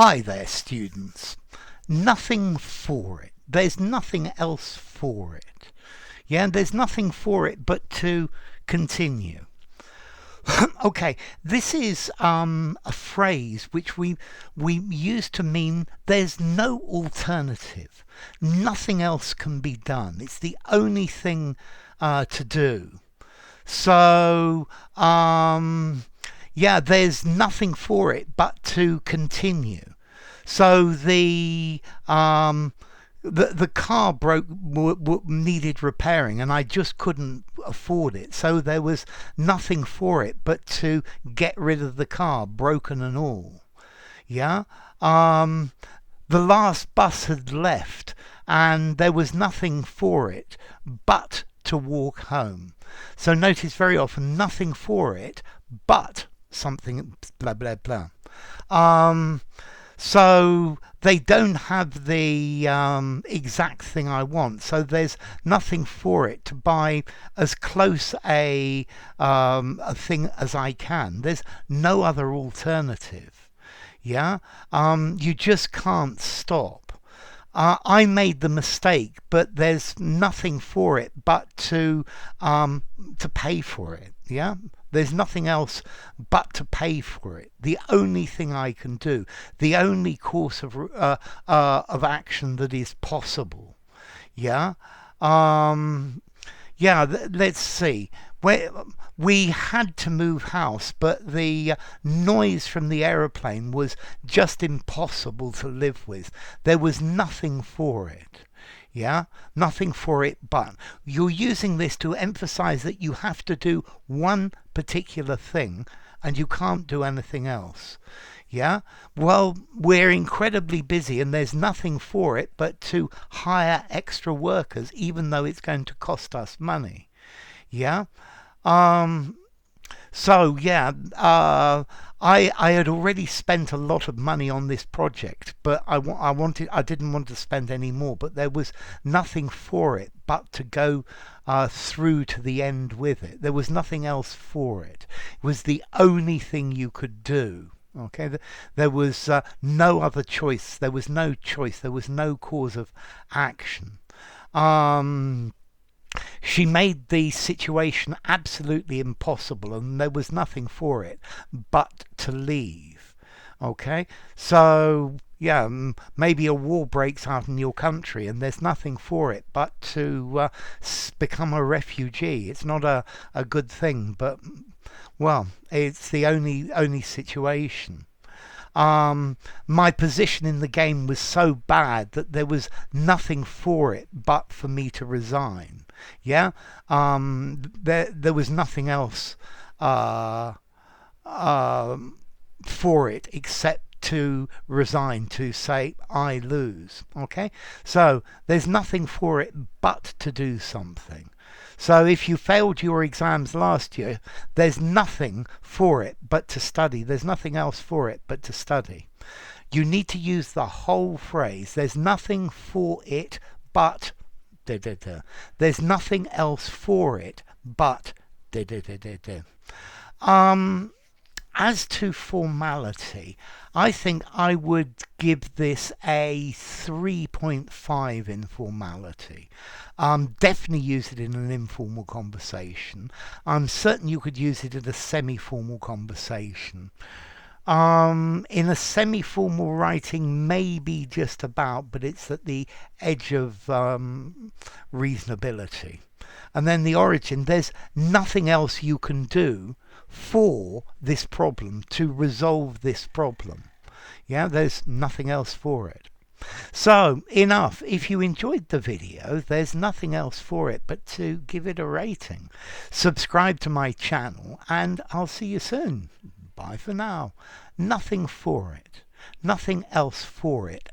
Hi there, students. Nothing for it. There's nothing else for it. Yeah, there's nothing for it but to continue. Okay, this is a phrase which we use to mean there's no alternative. Nothing else can be done. It's the only thing to do. So, yeah, there's nothing for it but to continue. So the car broke, needed repairing, and I just couldn't afford it. So there was nothing for it but to get rid of the car, broken and all. Yeah. The last bus had left, and there was nothing for it but to walk home. So notice very often nothing for it but something blah blah blah. So they don't have the exact thing I want. So there's nothing for it to buy as close a thing as I can. There's no other alternative. Yeah, you just can't stop. I made the mistake, but there's nothing for it but to pay for it. Yeah. There's nothing else but to pay for it. The only thing I can do, the only course of action that is possible. Yeah. Yeah. Let's see. We had to move house, but the noise from the aeroplane was just impossible to live with. There was nothing for it. Yeah, nothing for it but. You're using this to emphasize that you have to do one particular thing and you can't do anything else. Yeah, well, we're incredibly busy and there's nothing for it but to hire extra workers, even though it's going to cost us money. Yeah. So yeah, I had already spent a lot of money on this project, but I didn't want to spend any more. But there was nothing for it but to go through to the end with it. There was nothing else for it. It was the only thing you could do. Okay, there was no other choice. There was no choice. There was no cause of action. She made the situation absolutely impossible, and there was nothing for it but to leave. Okay, so yeah, maybe a war breaks out in your country and there's nothing for it but to become a refugee. It's not a good thing, but well, it's the only situation. My position in the game was so bad that there was nothing for it but for me to resign. Yeah, there was nothing else for it except to resign, to say I lose. Okay, so there's nothing for it but to do something. So if you failed your exams last year, there's nothing for it but to study. There's nothing else for it but to study. You need to use the whole phrase. There's nothing for it but da, da, da. There's nothing else for it but da, da, da, da, da. As to formality, I think I would give this a 3.5 in formality. Definitely use it in an informal conversation. I'm certain you could use it in a semi-formal conversation. In a semi-formal writing, maybe just about, but it's at the edge of reasonability. And then the origin, there's nothing else you can do for this problem, to resolve this problem. Yeah, there's nothing else for it. So enough. If you enjoyed the video, there's nothing else for it but to give it a rating. Subscribe to my channel and I'll see you soon. Bye for now. Nothing for it. Nothing else for it